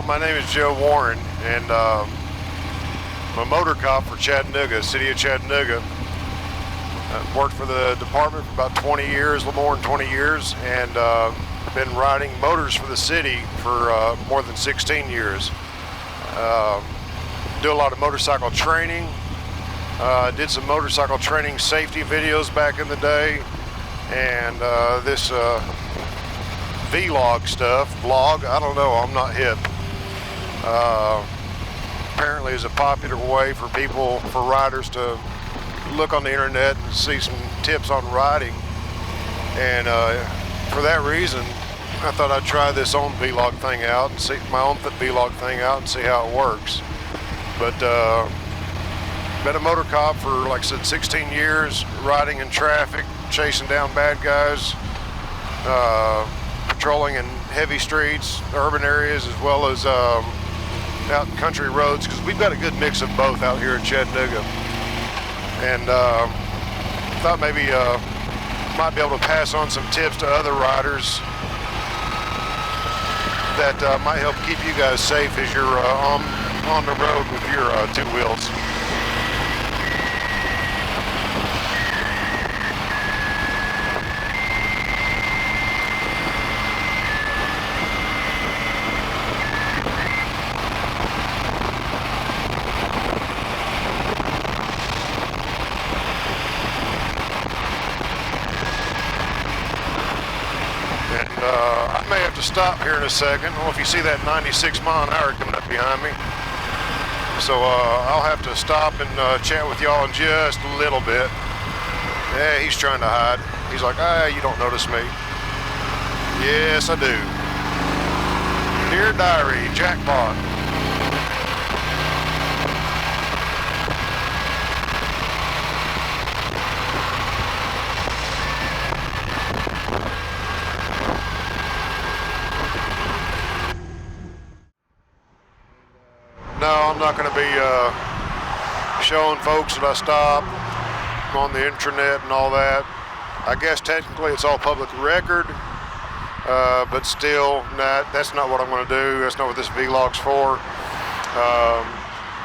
my name is Joe Warren, and I'm a motor cop for Chattanooga, City of Chattanooga. I've worked for the department for about 20 years, a little more than 20 years, and been riding motors for the city for more than 16 years. Do a lot of motorcycle training. Did some motorcycle training safety videos back in the day, and this vlog stuff, I don't know, I'm not hip. Apparently is a popular way for riders to look on the internet and see some tips on riding, and for that reason I thought I'd try this own vlog thing out and see my own vlog thing out and see how it works. But been a motor cop for, like I said, 16 years, riding in traffic, chasing down bad guys, patrolling in heavy streets, urban areas, as well as out in country roads, because we've got a good mix of both out here in Chattanooga. And thought maybe might be able to pass on some tips to other riders that might help keep you guys safe as you're on the road with your two wheels. I may have to stop here in a second. I don't know if you see that 96 mile an hour coming up behind me. So I'll have to stop and chat with y'all in just a little bit. Yeah, he's trying to hide. He's like, you don't notice me. Yes, I do. Dear Diary, jackpot. No, I'm not going to be showing folks that I stop on the intranet and all that. I guess technically it's all public record, but still, that's not what I'm going to do. That's not what this vlog's for.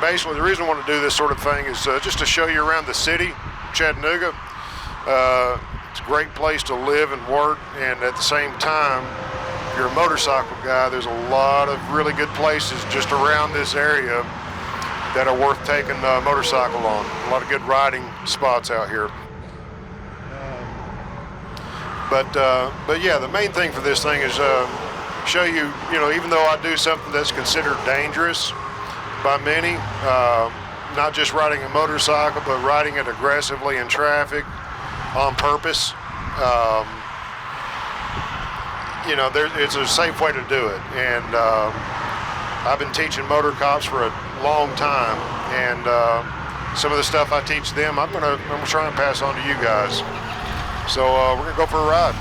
Basically, the reason I want to do this sort of thing is just to show you around the city, Chattanooga. It's a great place to live and work, and at the same time, if you're a motorcycle guy, there's a lot of really good places just around this area that are worth taking a motorcycle on. A lot of good riding spots out here. But yeah, the main thing for this thing is show you, even though I do something that's considered dangerous by many, not just riding a motorcycle, but riding it aggressively in traffic on purpose. It's a safe way to do it, and I've been teaching motor cops for a long time, and some of the stuff I teach them, I'm gonna try and pass on to you guys. So we're gonna go for a ride.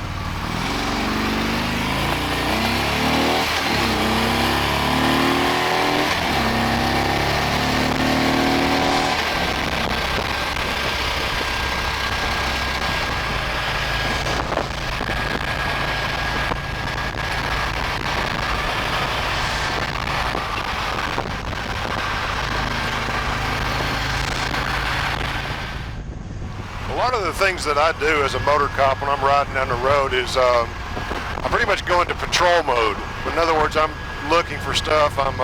A lot of the things that I do as a motor cop when I'm riding down the road is I pretty much go into patrol mode. In other words, I'm looking for stuff. I'm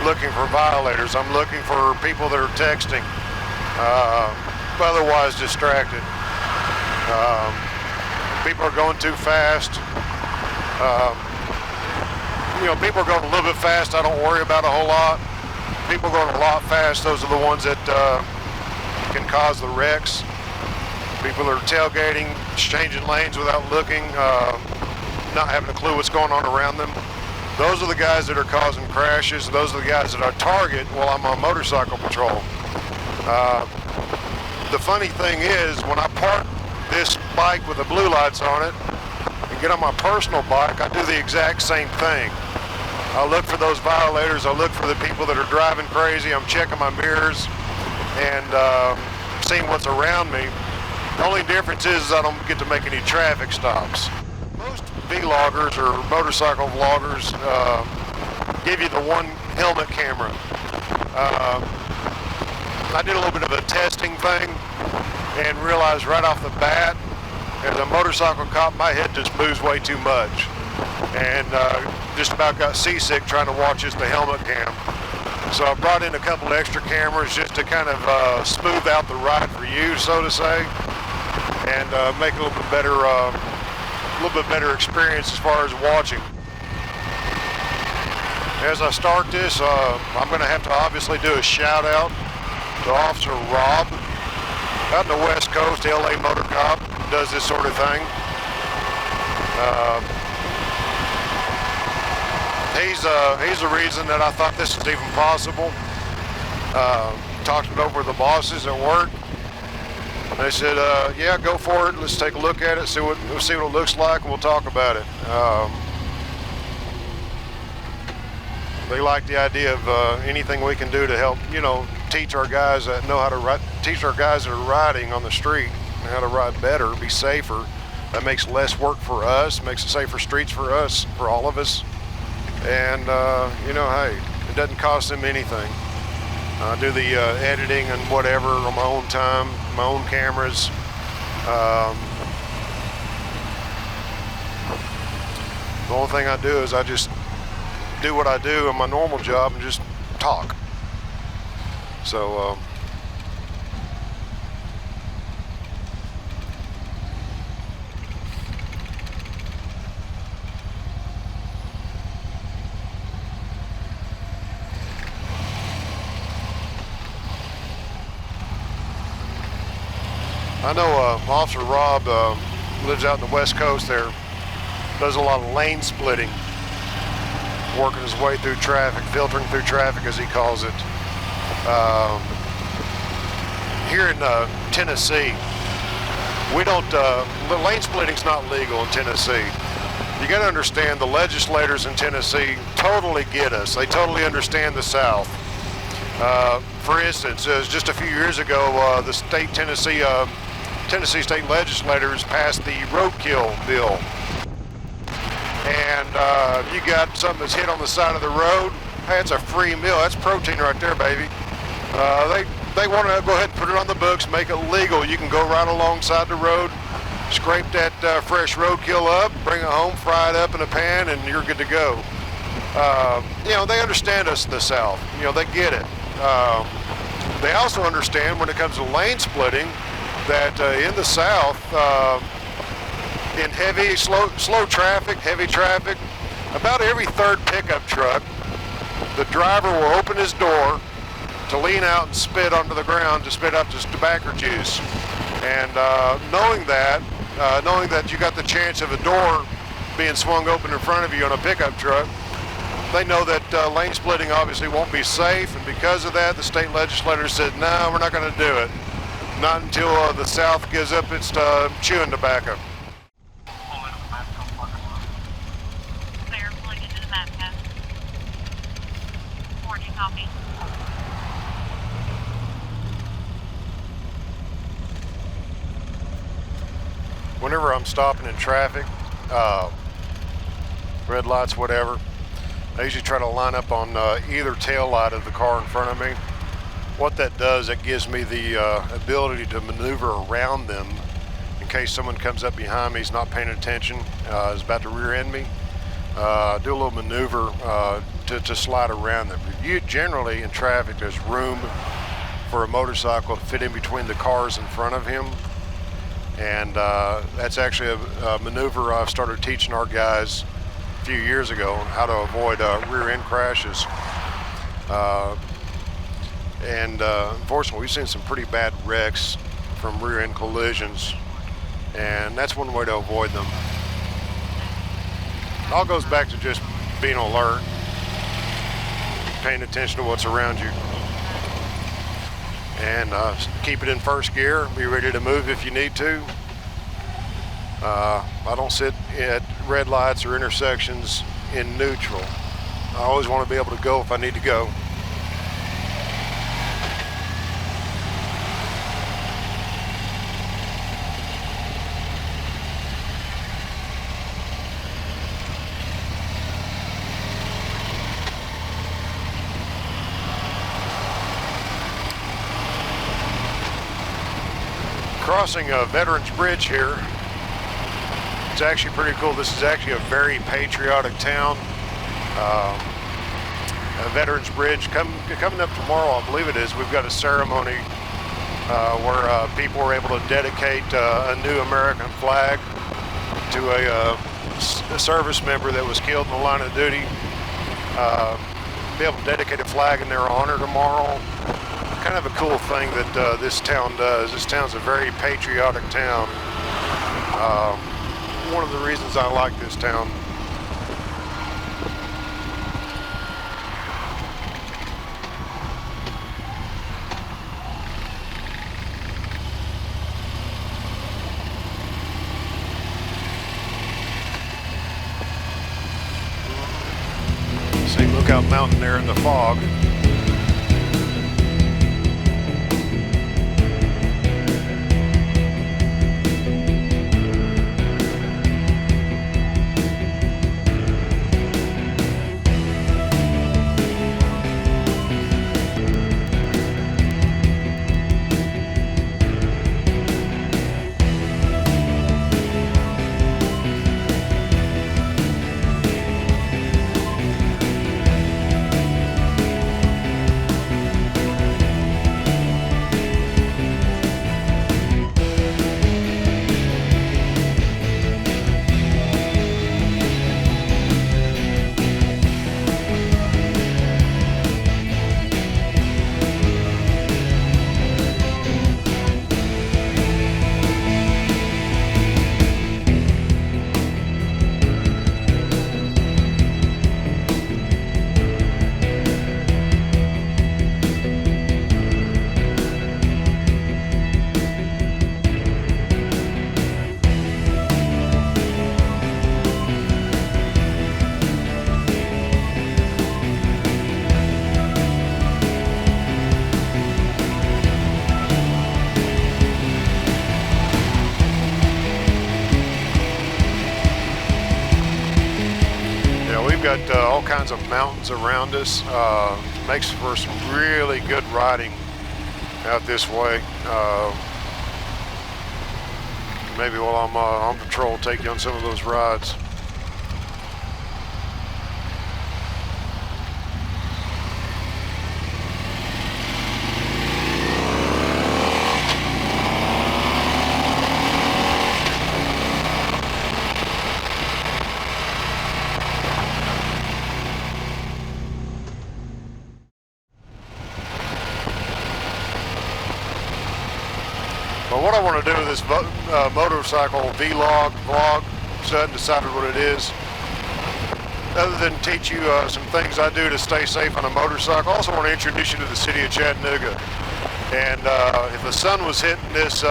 looking for violators. I'm looking for people that are texting, otherwise distracted. People are going too fast. People are going a little bit fast. I don't worry about a whole lot. People going a lot fast, those are the ones that can cause the wrecks. People are tailgating, changing lanes without looking, not having a clue what's going on around them. Those are the guys that are causing crashes. Those are the guys that I target while I'm on motorcycle patrol. The funny thing is, when I park this bike with the blue lights on it and get on my personal bike, I do the exact same thing. I look for those violators. I look for the people that are driving crazy. I'm checking my mirrors and seeing what's around me. The only difference is I don't get to make any traffic stops. Most vloggers or motorcycle vloggers give you the one helmet camera. I did a little bit of a testing thing and realized right off the bat, as a motorcycle cop, my head just moves way too much, and just about got seasick trying to watch just the helmet cam. So I brought in a couple of extra cameras just to kind of smooth out the ride for you, so to say, and make a little bit better experience as far as watching. As I start this, I'm going to have to obviously do a shout out to Officer Rob out in the West Coast, LA Motor Cop, does this sort of thing. He's the reason that I thought this was even possible. Talked it over with the bosses at work. They said, yeah, go for it. Let's take a look at it, see what it looks like, and we'll talk about it. They like the idea of anything we can do to help, teach our guys that know how to ride, teach our guys that are riding on the street how to ride better, be safer. That makes less work for us, makes it safer streets for us, for all of us. And hey, it doesn't cost them anything. I do the editing and whatever on my own time, my own cameras. The only thing I do is I just do what I do in my normal job and just talk. So I know Officer Rob lives out in the West Coast there, does a lot of lane splitting, working his way through traffic, filtering through traffic as he calls it. Here in Tennessee, we don't, lane splitting's not legal in Tennessee. You gotta understand, the legislators in Tennessee totally get us. They totally understand the South. For instance, just a few years ago, the Tennessee state legislators passed the roadkill bill. And you got something that's hit on the side of the road, hey, it's a free meal. That's protein right there, baby. They want to go ahead and put it on the books, make it legal. You can go right alongside the road, scrape that fresh roadkill up, bring it home, fry it up in a pan, and you're good to go. They understand us in the South. They get it. They also understand when it comes to lane splitting that in the South, in heavy, slow traffic, heavy traffic, about every third pickup truck, the driver will open his door to lean out and spit onto the ground to spit up his tobacco juice. And knowing that you got the chance of a door being swung open in front of you on a pickup truck, they know that lane splitting obviously won't be safe, and because of that, the state legislature said, no, we're not going to do it. Not until the South gives up its chewing tobacco. Clear, pulling into the map test. Morning, copy. Whenever I'm stopping in traffic, red lights, whatever, I usually try to line up on either tail light of the car in front of me. What that does, it gives me the ability to maneuver around them in case someone comes up behind me, is not paying attention, is about to rear end me. Do a little maneuver to slide around them. Generally in traffic, there's room for a motorcycle to fit in between the cars in front of him. And that's actually a maneuver I've started teaching our guys a few years ago on how to avoid rear end crashes. Unfortunately, we've seen some pretty bad wrecks from rear end collisions, and that's one way to avoid them. It all goes back to just being alert, paying attention to what's around you, and keep it in first gear, be ready to move if you need to. I don't sit at red lights or intersections in neutral. I always want to be able to go if I need to go. crossing a Veterans Bridge here. It's actually pretty cool. This is actually a very patriotic town. A Veterans Bridge coming up tomorrow, I believe it is. We've got a ceremony where people were able to dedicate a new American flag to a service member that was killed in the line of duty. Be able to dedicate a flag in their honor tomorrow. Kind of a cool thing that this town does. This town's a very patriotic town. One of the reasons I like this town. See Lookout Mountain there in the fog. We've got all kinds of mountains around us. Makes for some really good riding out this way. Maybe while I'm on patrol, take you on some of those rides. But what I want to do with this motorcycle vlog, so I haven't decided what it is, other than teach you some things I do to stay safe on a motorcycle. I also want to introduce you to the city of Chattanooga. And if the sun was hitting this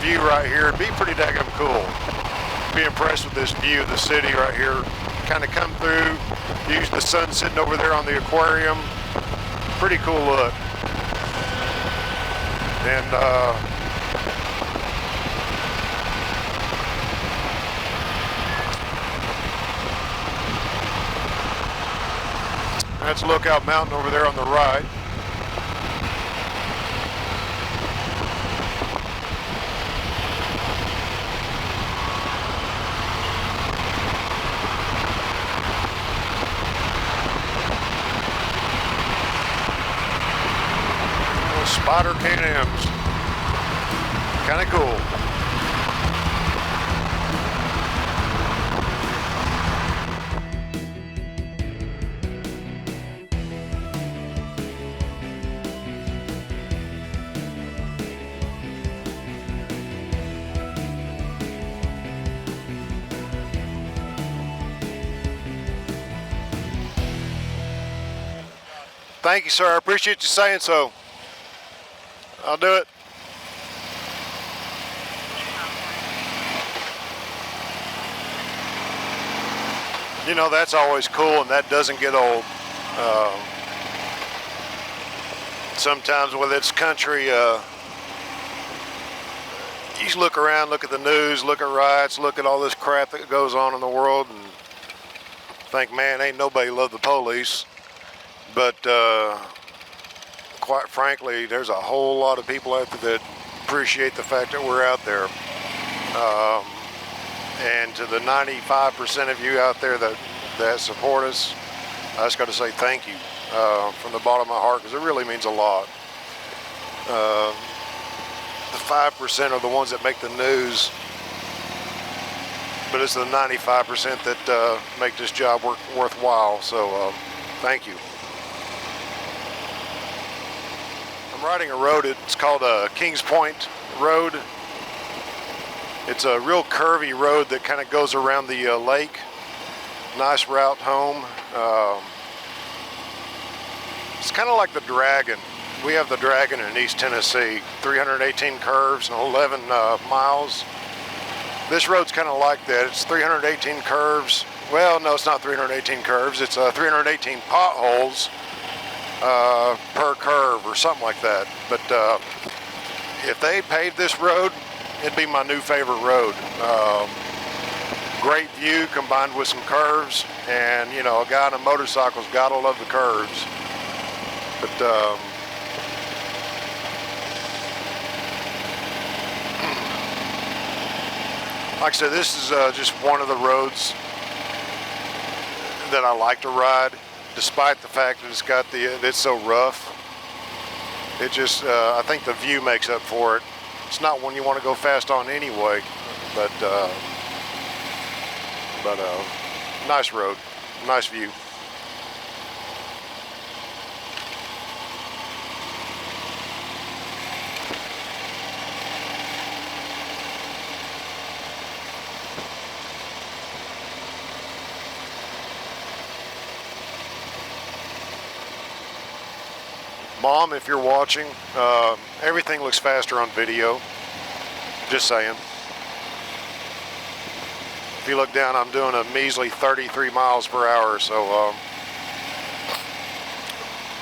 view right here, it'd be pretty daggum cool. Be impressed with this view of the city right here. Kind of come through, use the sun sitting over there on the aquarium. Pretty cool look. And that's Lookout Mountain over there on the right. Spider K&Ms. Kind of cool. Thank you, sir. I appreciate you saying so. I'll do it. You know, that's always cool, and that doesn't get old. Sometimes with its country, you just look around, look at the news, look at riots, look at all this crap that goes on in the world, and think, man, ain't nobody love the police. But quite frankly, there's a whole lot of people out there that appreciate the fact that we're out there. And to the 95% of you out there that support us, I just got to say thank you from the bottom of my heart, because it really means a lot. The 5% are the ones that make the news, but it's the 95% that make this job worthwhile. So thank you. I'm riding a road. It's called Kings Point Road. It's a real curvy road that kind of goes around the lake. Nice route home. It's kind of like the Dragon. We have the Dragon in East Tennessee. 318 curves and 11 miles. This road's kind of like that. It's 318 curves. Well, no, it's not 318 curves. It's 318 potholes per curve or something like that. But if they paved this road, it'd be my new favorite road. Great view combined with some curves, and you know, a guy on a motorcycle's gotta love the curves. But like I said, this is just one of the roads that I like to ride, despite the fact that it's so rough. It just, I think the view makes up for it. It's not one you want to go fast on anyway, but nice road, nice view. Mom, if you're watching, everything looks faster on video. Just saying. If you look down, I'm doing a measly 33 miles per hour, so I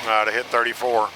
had to hit 34.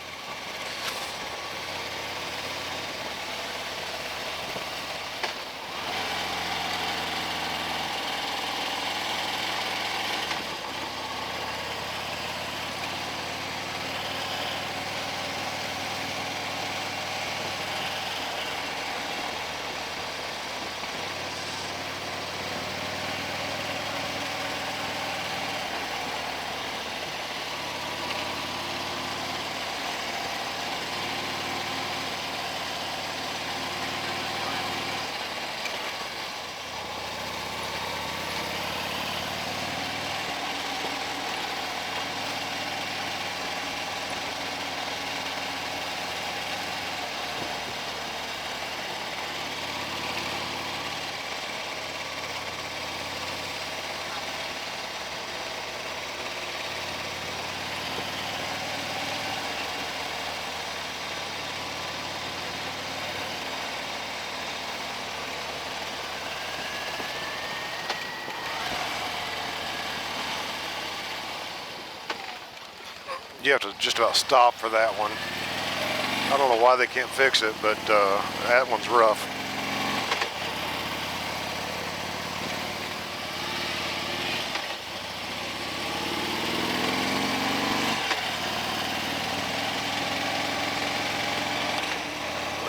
You have to just about stop for that one. I don't know why they can't fix it, but that one's rough.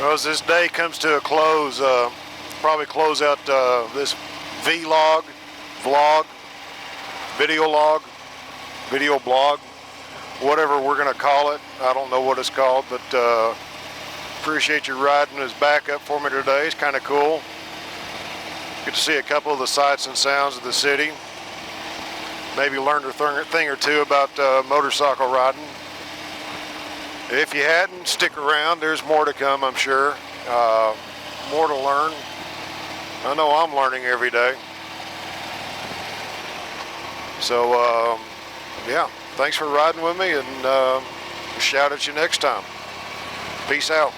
Well, as this day comes to a close, probably close out this vlog, video blog, whatever we're going to call it. I don't know what it's called, but appreciate you riding as backup for me today. It's kind of cool. Get to see a couple of the sights and sounds of the city. Maybe learned a thing or two about motorcycle riding. If you hadn't, stick around. There's more to come, I'm sure. More to learn. I know I'm learning every day. So, yeah. Thanks for riding with me, and shout at you next time. Peace out.